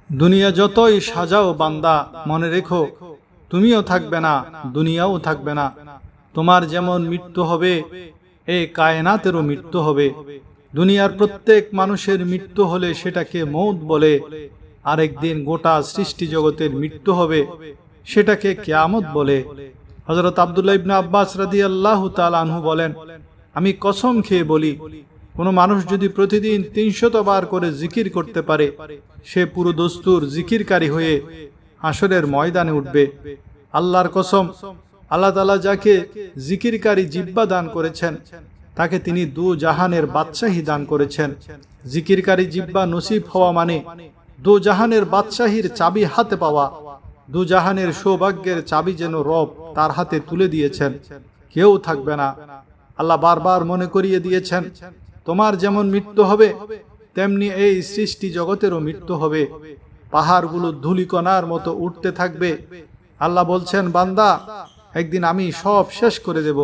দুনিয়া যতই সাজাও বান্দা, মনে রেখো তুমিও থাকবে না, দুনিয়াও থাকবে না। তোমার যেমন মৃত্যু হবে, এই কায়নাতেরও মৃত্যু হবে। দুনিয়ার প্রত্যেক মানুষের মৃত্যু হলে সেটাকে মৌত বলে, আরেকদিন গোটা সৃষ্টি জগতের মৃত্যু হবে, সেটাকে কিয়ামত বলে। হযরত আব্দুল্লাহ ইবনে আব্বাস রাদিয়াল্লাহু তাআলা আনহু বলেন, আমি কসম খেয়ে বলি, কোনো মানুষ যদি প্রতিদিন ৩০০ বার করে জিকির করতে পারে, সে পুরো দস্তুর জিকিরকারী হয়ে হাসরের ময়দানে উঠবে। আল্লাহর কসম, আল্লাহ তাআলা যাকে জিকিরকারী জিহ্বা দান করেছেন, তাকে তিনি দু জাহানের বাদশাহী দান করেছেন। জিকিরকারী জিহ্বা নসিব হওয়া মানে দু জাহানের বাদশাহীর চাবি হাতে পাওয়া। দু জাহানের সৌভাগ্যের চাবি যেন রব তার হাতে তুলে দিয়েছেন, কেউ থাকবে না। আল্লাহ বারবার মনে করিয়ে দিয়েছেন, তোমার যেমন মৃত্যু হবে, তেমনি এই সৃষ্টি জগতেরও মৃত্যু হবে। পাহাড়গুলো ধূলিকণার মতো উঠতে থাকবে। আল্লাহ বলছেন, বান্দা, একদিন আমি সব শেষ করে দেব।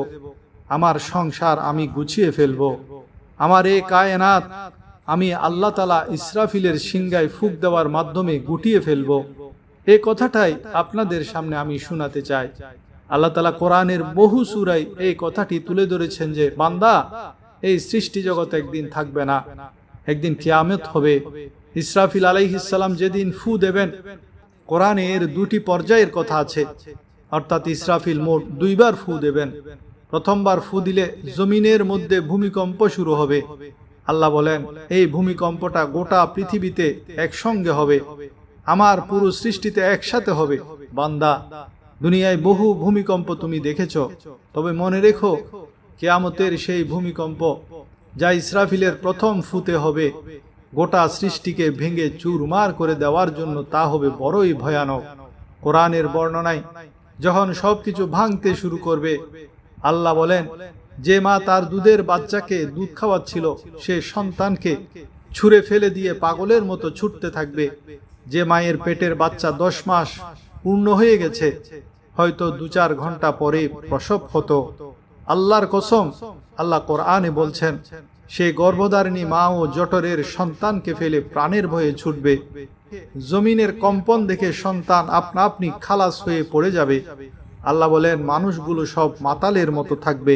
আমার সংসার আমি গুছিয়ে ফেলব। আমার এই কায়নাত আমি আল্লাহ তাআলা ইসরাফিলের সিংগায় ফুঁক দেওয়ার মাধ্যমে গুটিয়ে ফেলব। এই কথাটাই আপনাদের সামনে আমি শোনাতে চাই। আল্লাহ তাআলা কোরআনের বহু সূরায় এই কথাটি তুলে ধরেছেন যে, বান্দা, এই সৃষ্টি জগৎ একদিন থাকবে না, একদিন কিয়ামত হবে। ইসরাফিল আলাইহিস সালাম যেদিন ফু দেবেন, কোরআনে এর দুটি পর্যায়ের কথা আছে। অর্থাৎ ইসরাফিল মোট দুইবার ফু দেবেন। প্রথমবার ফু দিলে জমিনের মধ্যে ভূমিকম্প শুরু হবে। আল্লাহ বলেন, এই ভূমিকম্পটা গোটা পৃথিবীতে একসঙ্গে হবে, আমার পুরো সৃষ্টিতে একসাথে হবে। বান্দা, দুনিয়ায় বহু ভূমিকম্প তুমি দেখেছ, তবে মনে রেখো, কিয়ামতের সেই ভূমিকম্প যা ইসরাফিলের প্রথম ফুতে হবে, গোটা সৃষ্টিকে ভেঙে চুরমার করে দেওয়ার জন্য, তা হবে বড়ই ভয়ানক। কোরআনের বর্ণনায় যখন সবকিছু ভাঙতে শুরু করবে, আল্লাহ বলেন, যে মা তার দুধের বাচ্চাকে দুধ খাওয়াচ্ছিল, সে সন্তানকে ছুঁড়ে ফেলে দিয়ে পাগলের মতো ছুটতে থাকবে। যে মায়ের পেটের বাচ্চা 10 মাস পূর্ণ হয়ে গেছে, হয়তো 2-4 ঘন্টা পরে প্রসব হতো। আল্লাহর কসম, আল্লাহ কোরআনে বলছেন, সে গর্ভধারিণী মা ও জঠরের সন্তানকে ফেলে প্রাণের ভয়ে ছুটবে। জমিনের কম্পন দেখে সন্তান আপনা আপনি খালাস হয়ে পড়ে যাবে। আল্লাহ বলেন, মানুষগুলো সব মাতালের মতো থাকবে।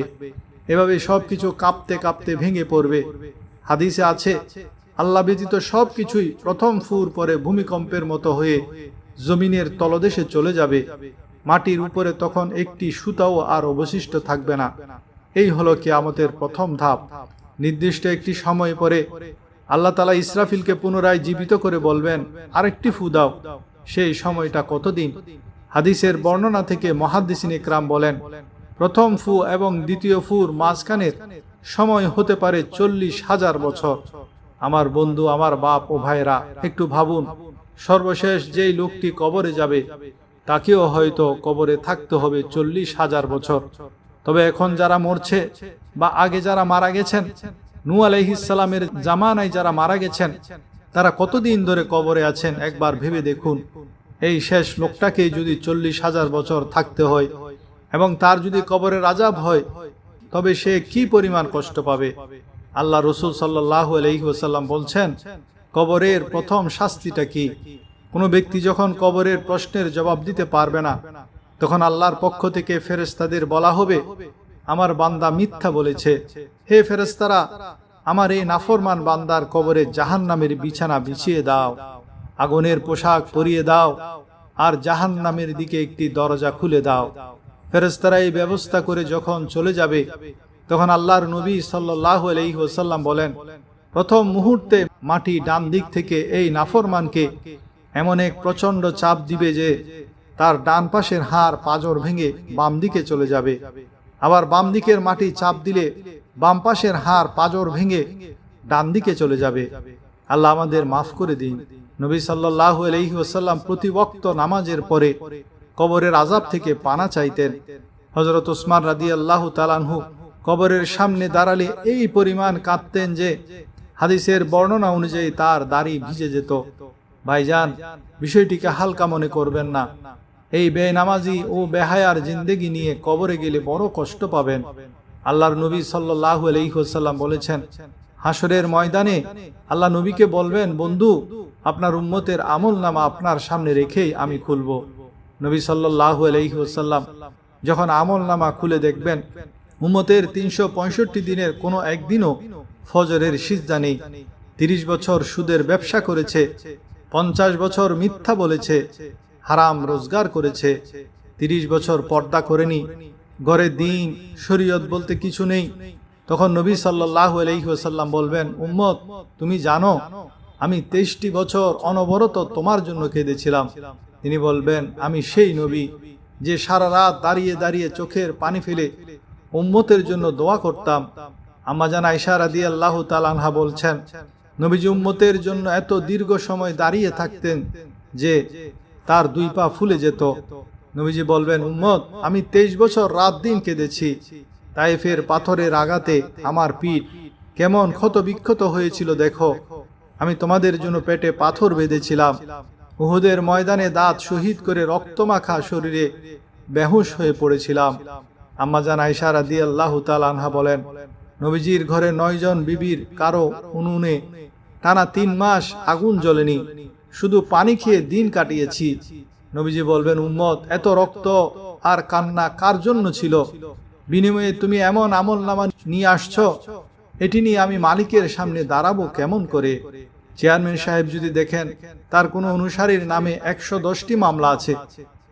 এভাবে সবকিছু কাঁপতে কাঁপতে ভেঙে পড়বে। হাদিসে আছে, আল্লাহ ব্যতীত সবকিছুই প্রথম ফুর পরে ভূমিকম্পের মতো হয়ে জমিনের তলদেশে চলে যাবে। মাটির উপরে তখন একটি সুতাও আর অবশিষ্ট থাকবে না। এই হলো কিয়ামতের প্রথম ধাপ। নির্দিষ্ট একটি সময় পরে আল্লাহ তাআলা ইসরাফিলকে পুনরায় জীবিত করে বলবেন, আরেকটি ফু দাও। সেই সময়টা কতদিন? হাদিসের বর্ণনা থেকে মুহাদ্দিসিন ইকরাম বলেন, প্রথম ফু এবং দ্বিতীয় ফুর মাঝখানের সময় হতে পারে 40,000 বছর। আমার বন্ধু, আমার বাপ ও ভাইরা, একটু ভাবুন, সর্বশেষ যেই লোকটি কবরে যাবে, তাকেও হয়তো কবরে থাকতে হবে 40,000 বছর। তবে এখন যারা মরছে বা আগে যারা মারা গেছেন, নূহ আলাইহিস সালামের জামানায় যারা মারা গেছেন, তারা কতদিন ধরে কবরে আছেন একবার ভেবে দেখুন। এই শেষ লোকটাকে যদি 40,000 বছর থাকতে হয় এবং তার যদি কবরের আযাব হয়, তবে সে কি পরিমাণ কষ্ট পাবে। আল্লাহ রাসূল সাল্লাল্লাহু আলাইহি ওয়াসাল্লাম বলছেন, কবরের প্রথম শাস্তিটা কি? কোনো ব্যক্তি যখন কবরের প্রশ্নের জবাব দিতে পারবে না, তখন আল্লাহর পক্ষ থেকে ফেরেশতাদের বলা হবে, আমার বান্দা মিথ্যা বলেছে। হে ফেরেশতারা, আমার এই নাফরমান বান্দার কবরে জাহান্নামের বিছানা বিছিয়ে দাও, আগুনের পোশাক পরিয়ে দাও, আর জাহান্নামের দিকে একটি দরজা খুলে দাও। ফেরেশতারা এই ব্যবস্থা করে যখন চলে যাবে, তখন আল্লাহর নবী সাল্লাল্লাহু আলাইহি ওয়াসাল্লাম বলেন, প্রথম মুহূর্তে মাটি ডান দিক থেকে এই নাফরমানকে এমন এক প্রচণ্ড চাপ দিবে যে তার ডান পাশের হাড় পাঁজর ভেঙে বাম দিকে চলে যাবে। আবার বাম দিকের মাটি চাপ দিলে বাম পাশের হাড় পাঁজর ভেঙে ডান দিকে চলে যাবে। আল্লাহ আমাদের মাফ করে দিন। নবী সাল্লাল্লাহু আলাইহি ওয়াসাল্লাম প্রতি ওয়াক্ত নামাজের পরে কবরের আযাব থেকে পানা চাইতেন। হযরত ওসমান রাদিয়াল্লাহু তাআলা আনহু কবরের সামনে দাঁড়ালে এই পরিমাণ কাঁদতেন যে হাদিসের বর্ণনা অনুযায়ী তার দাড়ি ভিজে যেত। ভাইজান, বিষয়টিকে হালকা মনে করবেন না। এই বেনামাজি ও বেহায়ার জিন্দেগি নিয়ে কবরে গেলে বড় কষ্ট পাবেন। আল্লাহর নবী সাল্লাল্লাহু আলাইহি ওয়াসাল্লাম বলেছেন, হাসরের ময়দানে আল্লাহ নবীকে বলবেন, বন্ধু আপনার উম্মতের আমলনামা আপনার সামনে রেখেই আমি খুলব। নবী সাল্লাল্লাহু আলাইহি ওয়াসাল্লাম যখন আমলনামা খুলে দেখবেন উম্মতের ৩৬৫ দিনের কোনো একদিনও ফজরের সিজদা নেই। ৩০ বছর সুদের ব্যবসা করেছে, ৫০ বছর মিথ্যা বলেছে, হারাম রোজগার করেছে, ৩০ বছর পর্দা করেনি, ঘরে দিন শরীয়ত বলতে কিছু নেই। তখন নবী সাল্লাল্লাহু আলাইহি ওয়াসাল্লাম বলবেন, উম্মত তুমি জানো আমি ২৩টি বছর অনবরত তোমার জন্য কেঁদেছিলাম। তিনি বলবেন, আমি সেই নবী যে সারা রাত দাঁড়িয়ে দাঁড়িয়ে চোখের পানি ফেলে উম্মতের জন্য দোয়া করতাম। আম্মা জান আয়েশা রাদিয়াল্লাহু তাআলা আনহা বলছেন, নবীজি উম্মতের জন্য এত দীর্ঘ সময় দাঁড়িয়ে থাকতেন যে তার ২ পা ফুলে যেত। নবীজি বলবেন, উম্মত আমি ২৩ বছর রাত দিন কেঁদেছি। তায়েফের পাথরের আঘাতে আমার পিঠ কেমন ক্ষত বিক্ষত হয়েছিল দেখো। আমি তোমাদের জন্য পেটে পাথর বেঁধেছিলাম। উহুদের ময়দানে দাঁত শহীদ করে রক্তমাখা শরীরে বেহুশ হয়ে পড়েছিলাম। আম্মা জান আয়েশা রাদিয়াল্লাহু তাআলা আনহা বলেন, নবীজির ঘরে ৯ জন বিবির কারো উনুনে টানা ৩ মাস আগুন জ্বলেনি, শুধু পানি খেয়ে দিন কাটিয়েছি। নবীজি বলবেন, উম্মত এত রক্ত আর কান্না কার জন্য ছিল? বিনিময়ে তুমি এমন আমলনামা নিয়ে আসছো, এটি নিয়ে আমি মালিকের সামনে দাঁড়াবো কেমন করে? চেয়ারম্যান সাহেব যদি দেখেন তার কোনো অনুসারীর নামে ১১০টি মামলা আছে,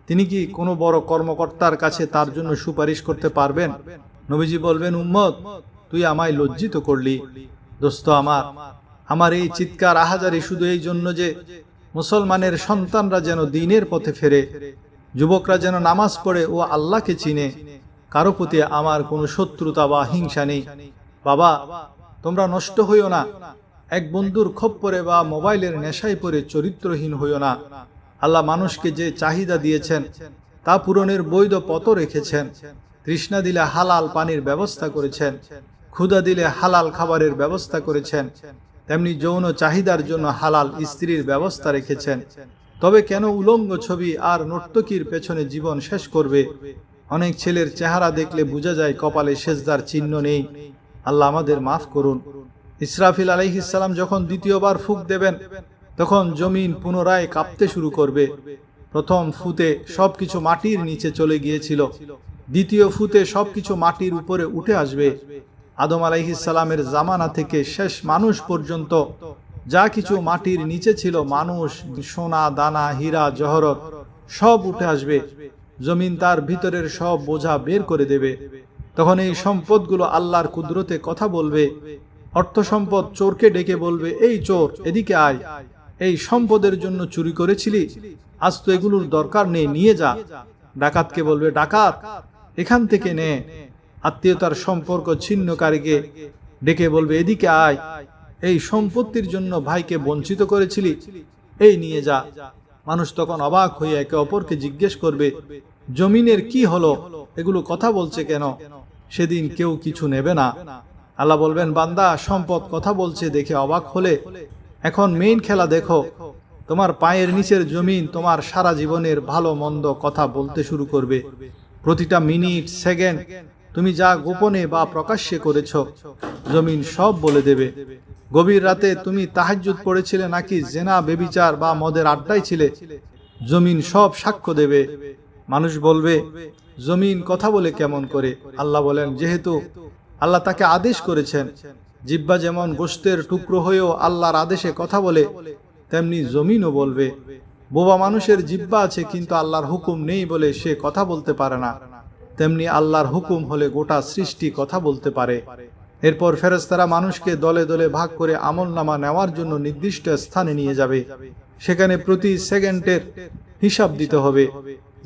তিনি কি কোনো বড় কর্মকর্তার কাছে তার জন্য সুপারিশ করতে পারবেন? নবীজি বলবেন, উম্মত তুই আমায় লজ্জিত করলি। দোস্ত আমার এই চিৎকার আহাজারি শুধু এই জন্য যে মুসলমানের সন্তানরা যেন দ্বীনের পথে ফেরে, যুবকরা যেন নামাজ পড়ে ও আল্লাহকে চিনে। কারো প্রতি আমার কোনো শত্রুতা বা হিংসা নেই। বাবা তোমরা নষ্ট হইও না, এক বন্ধুর খপ্পরে বা মোবাইলের নেশায় পড়ে চরিত্রহীন হইও না। আল্লাহ মানুষকে যে চাহিদা দিয়েছেন তা পূরণের বৈধ পথ রেখেছেন। তৃষ্ণা দিলে হালাল পানির ব্যবস্থা করেছেন, ক্ষুধা দিলে হালাল খাবারের ব্যবস্থা করেছেন, তেমনি যৌন চাহিদার জন্য হালাল স্ত্রীর ব্যবস্থা রেখেছেন। তবে কেন উলঙ্গ ছবি আর নর্তকীর পেছনে জীবন শেষ করবে? অনেক ছেলের চেহারা দেখলে বোঝা যায় কপালে সেজদার চিহ্ন নেই। আল্লাহ আমাদের মাফ করুন। ইসরাফিল আলাইহিস সালাম যখন দ্বিতীয়বার ফুঁক দেবেন তখন জমিন পুনরায় কাঁপতে শুরু করবে। প্রথম ফুতে সবকিছু মাটির নিচে চলে গিয়েছিল, দ্বিতীয় ফুতে সবকিছু মাটির উপরে উঠে আসবে। আদম আলাইহিস সালামের জামানা থেকে শেষ মানুষ পর্যন্ত যা কিছু মাটির নিচে ছিল, মানুষ, সোনা দানা, হীরা জহরত সব উঠে আসবে। জমিন তার ভিতরের সব বোঝা বের করে দেবে। তখন এই সম্পদগুলো আল্লাহর কুদরতে কথা বলবে। অর্থ সম্পদ চোরকে ডেকে বলবে, এই চোর এদিকে আয়, এই সম্পদের জন্য চুরি করেছিলি, আজ তো এগুলোর দরকার নেই, নিয়ে যা। ডাকাতকে বলবে, ডাকাত এখান থেকে নে। আত্মীয়তার সম্পর্ক ছিন্নকারীকে ডেকে বলবে, এদিকে আয়, এই সম্পত্তির জন্য ভাইকে বঞ্চিত করেছিলি, এই নিয়ে যা। মানুষ তখন অবাক হয়ে একে অপরকে জিজ্ঞেস করবে, জমিনের কি হলো, এগুলো কথা বলছে কেন? সেদিন কেউ কিছু নেবে না। আল্লাহ বলবেন, বান্দা সম্পদ কথা বলছে দেখে অবাক হলে, এখন মেইন খেলা দেখো। তোমার পায়ের নিচের জমিন তোমার সারা জীবনের ভালো মন্দ কথা বলতে শুরু করবে। প্রতিটা মিনিট সেকেন্ড তুমি যা গোপনে বা প্রকাশ্যে করেছ জমিন সব বলে দেবে। গভীর রাতে তুমি তাহাজ্জুদ পড়েছিলে নাকি জেনা বেবিচার বা মদের আড্ডায় ছিলে, জমিন সব সাক্ষ্য দেবে। মানুষ বলবে, জমিন কথা বলে কেমন করে? আল্লাহ বলেন, যেহেতু আল্লাহ তাকে আদেশ করেছেন। জিহ্বা যেমন গোশতের টুকরো হয়েও আল্লাহর আদেশে কথা বলে, তেমনি জমিনও বলবে। বোবা মানুষের জিহ্বা আছে কিন্তু আল্লাহর হুকুম নেই বলে সে কথা বলতে পারে না, তেমনি আল্লাহর হুকুম হলে গোটা সৃষ্টি কথা বলতে পারে। এরপর ফেরেশতারা মানুষকে দলে দলে ভাগ করে আমলনামা নেওয়ার জন্য নির্দিষ্ট স্থানে নিয়ে যাবে। সেখানে প্রতি সেকেন্ডের হিসাব দিতে হবে।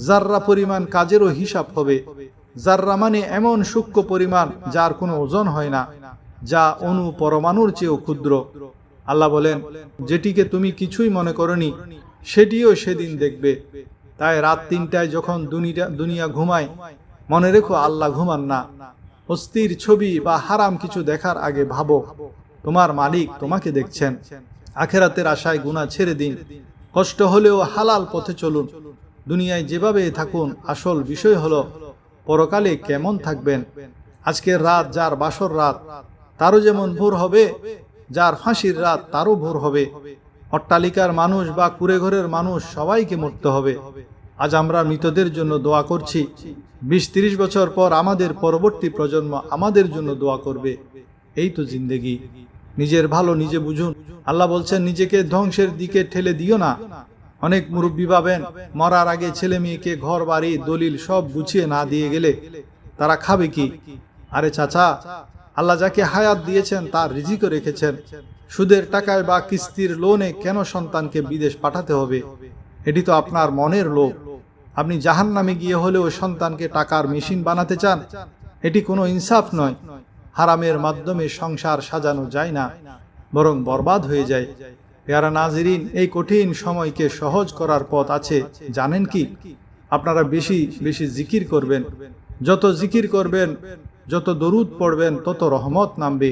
জাররা পরিমাণ কাজেরও হিসাব হবে। জাররা মানে এমন সূক্ষ্ম পরিমাণ যার কোনো ওজন হয় না, যা অণু পরমাণুর চেয়েও ক্ষুদ্র। আল্লাহ বলেন, যেটিকে তুমি কিছুই মনে করনি সেটিও সেদিন দেখবে। তাই রাত ৩টায় যখন দুনিয়া ঘুমায়, মনে রেখো আল্লাহ ঘুমান না। অস্থির ছবি বা হারাম কিছু দেখার আগে ভাবো, তোমার মালিক তোমাকে দেখছেন। আখেরাতের আশায় গুনাহ ছেড়ে দিন, কষ্ট হলেও হালাল পথে চলুন। দুনিয়ায় যেভাবে থাকুন, আসল বিষয় হলো পরকালে কেমন থাকবেন। আজকের রাত যার বাসর রাত, তারও যেমন ভোর হবে, যার ফাঁসির রাত তারও ভোর হবে। অট্টালিকার মানুষ বা কুঁড়েঘরের মানুষ সবাইকে মরতে হবে। আজ আমরা মৃতদের জন্য দোয়া করছি, 20-30 বছর পর আমাদের পরবর্তী প্রজন্ম আমাদের জন্য দোয়া করবে। এই তো জিন্দেগি। নিজের ভালো নিজে বুঝুন। আল্লাহ বলছেন, নিজেকে ধ্বংসের দিকে ঠেলে দিও না। অনেক মুরব্বী ভাবেন মরার আগে ছেলে মেয়েকে ঘর বাড়ি দলিল সব গুছিয়ে না দিয়ে গেলে তারা খাবে কি। আরে চাচা, আল্লাহ যাকে হায়াত দিয়েছেন তার রিজিকও রেখেছেন। সুদের টাকায় বা কিস্তির লোনে কেন সন্তানকে বিদেশ পাঠাতে হবে? এটি তো আপনার মনের লোভ। আপনি জাহান্নামে গিয়ে হলেও সন্তানকে টাকার মেশিন বানাতে চান। এটি কোনো ইনসাফ নয়। হারামের মাধ্যমে সংসার সাজানো যায় না, বরং বরবাদ হয়ে যায়। পেয়ারা নাজিরিন, এই কঠিন সময়কে সহজ করার পথ আছে, জানেন কি? আপনারা বেশি বেশি জিকির করবেন। যত জিকির করবেন, যত দরুদ পড়বেন, তত রহমত নামবে।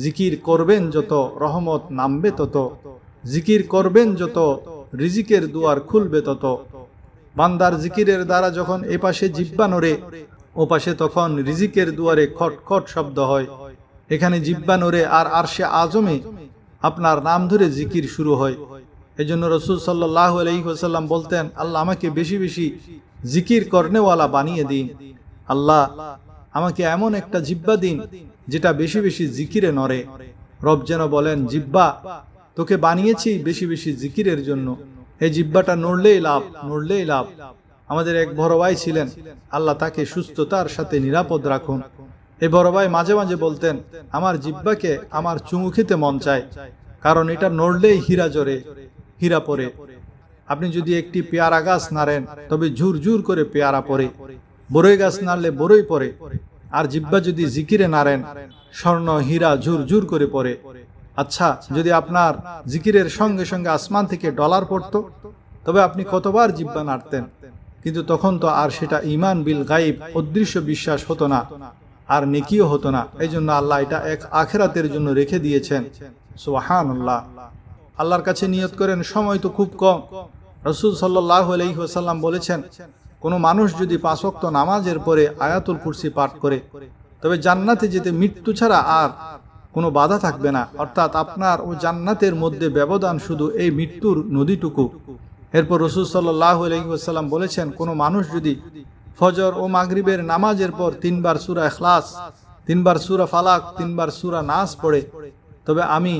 জিকির করবেন যত, রহমত নামবে তত। জিকির করবেন যত, রিজিকের দুয়ার খুলবে তত। বান্দার জিকিরের দ্বারা যখন এ পাশে জিহ্বা নড়ে, ও পাশে তখন রিজিকের দুয়ারে খট খট শব্দ হয়। এখানে জিহ্বা নড়ে আর আরশে আজমে আপনার নাম ধরে জিকির শুরু হয়। এজন্য রাসূল সাল্লাল্লাহু আলাইহি ওয়াসাল্লাম বলতেন, আল্লাহ আমাকে বেশি বেশি জিকির করনেওয়ালা বানিয়ে দিন। আল্লাহ আমাকে এমন একটা জিহ্বা দিন যেটা বেশি বেশি জিকিরে নড়ে। রব যেন বলেন, জিহ্বা, তোকে বানিয়েছি বেশি বেশি জিকিরের জন্য। এই জিহ্বাটা নড়লেই লাভ, নড়লেই লাভ। আমাদের এক বড় ভাই ছিলেন, আল্লাহ তাকে সুস্থতার সাথে নিরাপদ রাখুন। এই বড় ভাই মাঝে মাঝে বলতেন, আমার জিহ্বাকে আমার চুমু খেতে মন চায়, কারণ এটা নড়লেই হীরা জড়ে, হীরা পড়ে। আপনি যদি একটি পেয়ারা গাছ নাড়েন তবে ঝুর ঝুর করে পেয়ারা পড়ে। বরই গাছ নাড়লে বরই পড়ে। আর জিহ্বা যদি জিকিরে নাড়েন, স্বর্ণ হীরা ঝুর ঝুর করে পড়ে। আচ্ছা, যদি আপনার জিকিরের সঙ্গে সঙ্গে আসমান থেকে ডলার পড়তো, তবে আপনি কতবার জিহ্বা নাড়তেন। কিন্তু তখন তো আর সেটা ঈমান বিল গাইব, অদৃশ্য বিশ্বাস হতো না, আর নেকিও হতো না। এই জন্য আল্লাহ এটা এক আখিরাতের জন্য রেখে দিয়েছেন। সুবহানাল্লাহ। আল্লাহর কাছে নিয়ত করেন, সময় তো খুব কম। রাসূল সাল্লাল্লাহু আলাইহি ওয়াসাল্লাম বলেছেন, কোনো মানুষ যদি 5 ওয়াক্ত নামাজের পরে আয়াতুল কুরসি পাঠ করে, তবে জান্নাতে যেতে মৃত্যু ছাড়া আর কোনো বাধা থাকবে না। অর্থাৎ আপনার ও জান্নাতের মধ্যে ব্যবধান শুধু এই মৃত্যুর নদীটুকু। এরপর রাসূল সাল্লাল্লাহু আলাইহি ওয়াসাল্লাম বলেছেন, কোনো মানুষ যদি ফজর ও মাগরিবের নামাজের পর 3 বার সূরা ইখলাস, 3 বার সূরা ফালাক, 3 বার সূরা নাস পড়ে, তবে আমি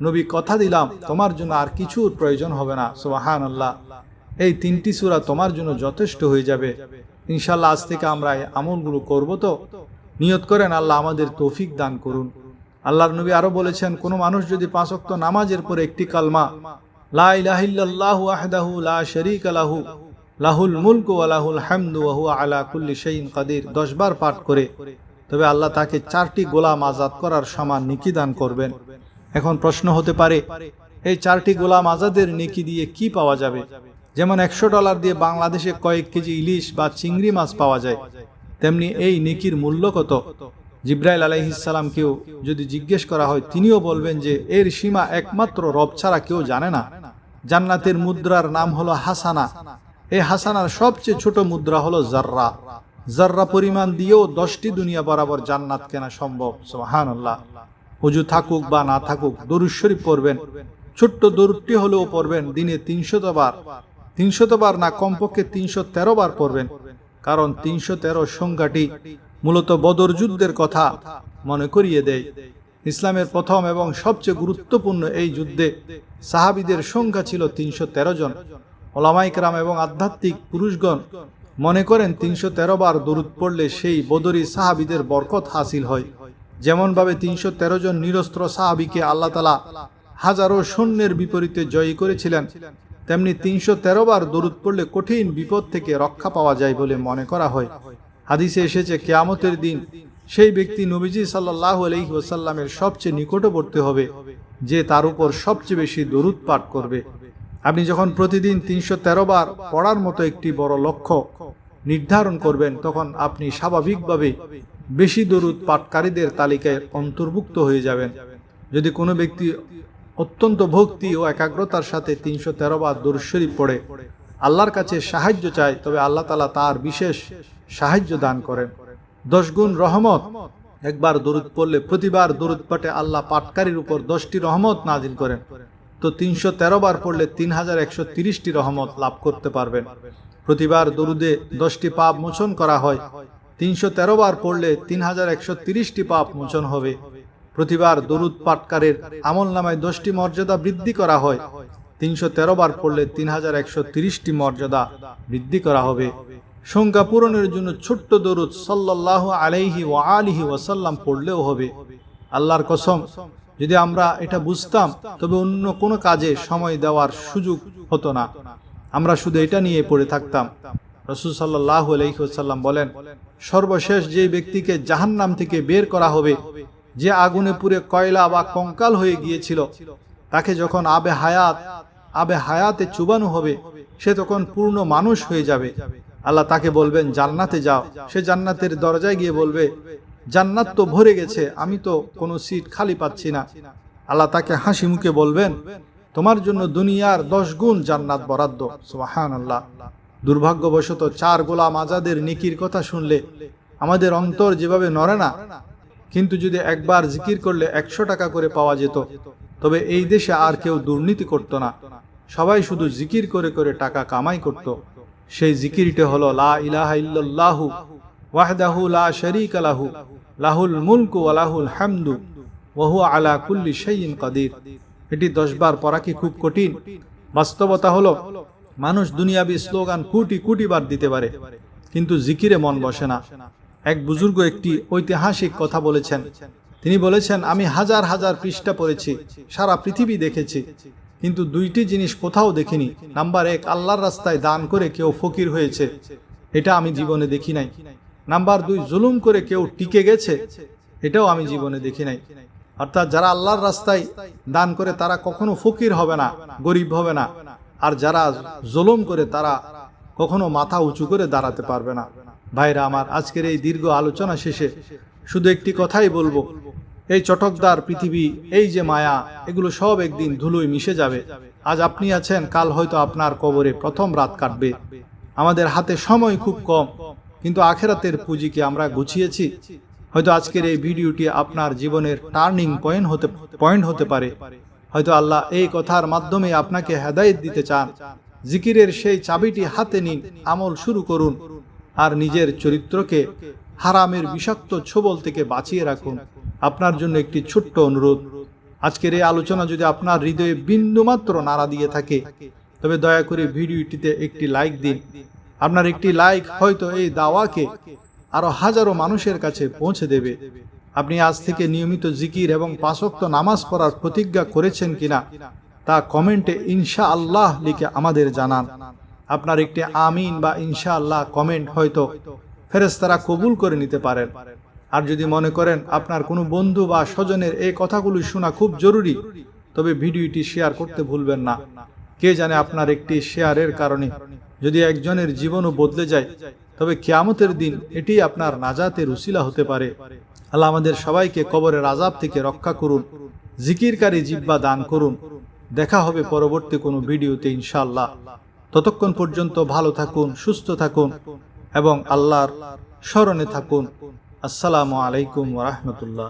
নবী কথা দিলাম তোমার জন্য আর কিছুর প্রয়োজন হবে না। সুবহানাল্লাহ। এই 3টি সূরা তোমার জন্য যথেষ্ট হয়ে যাবে। ইনশাআল্লাহ আজ থেকে আমরা এই আমলগুলো করব। তো নিয়ত করেন, আল্লাহ আমাদের তৌফিক দান করুন। আল্লাহর নবী আরো বলেছেন, কোনো মানুষ যদি 5 ওয়াক্ত নামাজের পরে একটি কালমা লা ইলাহা ইল্লাল্লাহু ওয়াহদাহু লা শারীকা লাহু লাহুল মুলকু ওয়া লাহুল হামদু ওয়া হুয়া আলা কুল্লি শাইইন কাদির 10 বার পাঠ করে, তবে আল্লাহ তাকে 4টি গোলাম আজাদ করার সমান নেকি দান করবেন। এখন প্রশ্ন হতে পারে, এই 4টি গোলাম আজাদের নেকি দিয়ে কি পাওয়া যাবে? যেমন $100 দিয়ে বাংলাদেশে কয়েক কেজি ইলিশ বা চিংড়ি মাছ পাওয়া যায়, তেমনি এই নেকির মূল্য কত? জিব্রাইল আলাইহিস সালামকেও যদি জিজ্ঞেস করা হয়, তিনিও বলবেন যে এর সীমা একমাত্র রব ছাড়া কেউ জানে না। জান্নাতের মুদ্রার নাম হলো হাসানা। এই হাসানার সবচেয়ে ছোট মুদ্রা হলো জাররা। জাররা পরিমাণ দিয়েও 10টি দুনিয়া বরাবর জান্নাত কেনা সম্ভব। সুবহানাল্লাহ। ওযু থাকুক বা না থাকুক, দরুদ শরীফ পড়বেন। ছোট্ট দরুদটি হলেও পড়বেন, দিনে 300 বার। 300 বার না, কমপক্ষে 313 বার পড়বেন। কারণ 313 সংখ্যাটি মূলত বদর যুদ্ধের কথা মনে করিয়ে দেয়। ইসলামের প্রথম এবং সবচেয়ে গুরুত্বপূর্ণ এই যুদ্ধে সাহাবীদের সংখ্যা ছিল 313 জন। ওলামায়ে কেরাম এবং আধ্যাত্মিক পুরুষগণ মনে করেন 313 বার দরুদ পড়লে সেই বদরি সাহাবীদের বরকত হাসিল হয়। যেমনভাবে 313 জন নিরস্ত্র সাহাবীকে আল্লাহ তাআলা হাজারো সৈন্যের বিপরীতে জয়ী করেছিলেন, তেমনি 313 বার দরুদ পড়লে কঠিন বিপদ থেকে রক্ষা পাওয়া যায় বলে মনে করা হয়। হাদিসে এসেছে, কিয়ামতের দিন সেই ব্যক্তি নবীজি সাল্লাল্লাহু আলাইহি ওয়াসাল্লামের সবচেয়ে নিকটবর্তী হবে যে তার উপর সবচেয়ে বেশি দরুদ পাঠ করবে। আপনি যখন প্রতিদিন 313 বার পড়ার মতো একটি বড় লক্ষ্য নির্ধারণ করবেন, তখন আপনি স্বাভাবিকভাবে বেশি দরুদ পাঠকারীদের তালিকায় অন্তর্ভুক্ত হয়ে যাবেন। যদি কোনো ব্যক্তি অত্যন্ত ভক্তি ও একাগ্রতার সাথে 313 বার দরুদ শরীফ পড়ে আল্লাহর কাছে সাহায্য চায়, তবে আল্লাহ তাআলা তার বিশেষ সাহায্য দান করেন। 10 গুণ রহমত একবার দরুদ পড়লে প্রতিবার দরুদ পাঠে আল্লাহ পাঠকারীর উপর 10টি রহমত নাজিল করেন। তো 313 বার পড়লে 3130টি রহমত লাভ করতে পারবেন। প্রতিবার দরুদে 10টি পাপ মোচন করা হয়। 313 বার পড়লে 3130টি পাপ মোচন হবে। প্রতিবার দরুদ পাঠকারের আমল নামায় 10টি মর্যাদা বৃদ্ধি করা হয়। 313 বার পড়লে 3130টি মর্যাদা বৃদ্ধি করা হবে। সংখ্যা পূরণের জন্য ছোট্ট দরুদ সাল্লাল্লাহু আলাইহি ওয়া আলিহি ওয়াসাল্লাম পড়লেও হবে। আল্লাহর কসম, যদি আমরা এটা বুঝতাম তবে অন্য কোনো কাজে সময় দেওয়ার সুযোগ হতো না। আমরা শুধু এটা নিয়ে পড়ে থাকতাম। রাসূল সাল্লাল্লাহু আলাইহি ওয়াসাল্লাম বলেন, সর্বশেষ যে ব্যক্তিকে জাহান্নাম থেকে বের করা হবে, যে আগুনে পুড়ে কয়লা বা কঙ্কাল হয়ে গিয়েছিল, তাকে যখন আবে হায়াতে চুবানো হবে, সে তখন পূর্ণ মানুষ হয়ে যাবে। আল্লাহ তাকে বলবেন, জান্নাতে যাও। সে জান্নাতের দরজায় গিয়ে বলবে, জান্নাত তো ভরে গেছে, আমি তো কোনো সিট খালি পাচ্ছি না। আল্লাহ তাকে হাসি মুখে বলবেন, তোমার জন্য দুনিয়ার 10 গুণ জান্নাত বরাদ্দ। সুবহানাল্লাহ। দুর্ভাগ্যবশত 4 গোলাম আজাদের নেকির কথা শুনলে আমাদের অন্তর যেভাবে নড়ে না, কিন্তু যদি একবার জিকির করলে 100 টাকা করে পাওয়া যেত, তবে এই দেশে আর কেউ দুর্নীতি করত না। সবাই শুধু জিকির করে করে টাকা কামাই করত। সেই জিকিরটি হলো লা ইলাহা ইল্লাল্লাহু ওয়াহদাহু লা শারীকা লাহু লাহুল মুলকু ওয়া লাহুল হামদু ওয়া হুয়া আলা কুল্লি শাইইন কাদির। এটি 10 বার পড়া কি খুব কঠিন? বাস্তবতা হলো, মানুষ দুনিয়াবি স্লোগান কোটি কোটি বার দিতে পারে, কিন্তু জিকিরে মন বসে না। এক বুজুর্গ একটি ঐতিহাসিক কথা বলেছেন। তিনি বলেছেন, আমি হাজার হাজার পৃষ্ঠা পড়েছি, সারা পৃথিবী দেখেছি, কিন্তু 2টি জিনিস কোথাও দেখিনি। নাম্বার 1, আল্লাহর রাস্তায় দান করে কেউ ফকির হয়েছে, এটা আমি জীবনে দেখি নাই। নাম্বার 2, জুলুম করে কেউ টিকে গেছে, এটাও আমি জীবনে দেখি নাই। অর্থাৎ যারা আল্লাহর রাস্তায় দান করে তারা কখনো ফকির হবে না, গরিব হবে না। আর যারা জুলুম করে তারা কখনো মাথা উঁচু করে দাঁড়াতে পারবে না। ভাইরা আমার, আজকের এই দীর্ঘ আলোচনা শেষে শুধু একটি কথাই বলবো, এই চটকদার পৃথিবী, এই যে মায়া, এগুলো সব একদিন ধুলোয় মিশে যাবে। আজ আপনি আছেন, কাল হয়তো আপনার কবরে প্রথম রাত কাটবে। আমাদের হাতে সময় খুব কম, কিন্তু আখেরাতের পুঁজিকে আমরা গুছিয়েছি। হয়তো আজকের এই ভিডিওটি আপনার জীবনের টার্নিং পয়েন্ট হতে পারে। হয়তো আল্লাহ এই কথার মাধ্যমে আপনাকে হেদায়েত দিতে চান। জিকিরের সেই চাবিটি হাতে নিন, আমল শুরু করুন, আর নিজের চরিত্রকে হারামের বিষাক্ত ছোবল থেকে বাঁচিয়ে রাখুন। আপনার জন্য একটি ছোট্ট অনুরোধ, আজকের এই আলোচনা যদি আপনার হৃদয়ে বিন্দুমাত্র নাড়া দিয়ে থাকে, তবে দয়া করে ভিডিওটিতে একটি লাইক দিন। আপনার একটি লাইক হয়তো এই দাওয়াকে আরো হাজারো মানুষের কাছে পৌঁছে দেবে। আপনি আজ থেকে নিয়মিত জিকির এবং 5 ওয়াক্ত নামাজ পড়ার প্রতিজ্ঞা করেছেন কিনা তা কমেন্টে ইনশাআল্লাহ লিখে আমাদের জানান। আপনার একটি আমিন বা ইনশাআল্লাহ কমেন্ট হয়তো ফেরেশতারা কবুল করে নিতে পারেন। আর যদি মনে করেন আপনার কোনো বন্ধু বা স্বজনের এই কথাগুলো শোনা খুব জরুরি, তবে ভিডিওটি শেয়ার করতে ভুলবেন না। কে জানে আপনার একটি শেয়ারের কারণে যদি একজনের জীবনও বদলে যায়, তবে কিয়ামতের দিন এটি আপনার নাজাতের উসিলা হতে পারে। আল্লাহ আমাদের সবাইকে কবরের আযাব থেকে রক্ষা করুন, জিকিরকারী জিহ্বা দান করুন। দেখা হবে পরবর্তী কোনো ভিডিওতে ইনশাআল্লাহ। ততক্ষণ পর্যন্ত ভালো থাকুন, সুস্থ থাকুন এবং আল্লাহর স্মরণে থাকুন। আসসালামু আলাইকুম ওয়া রাহমাতুল্লাহ।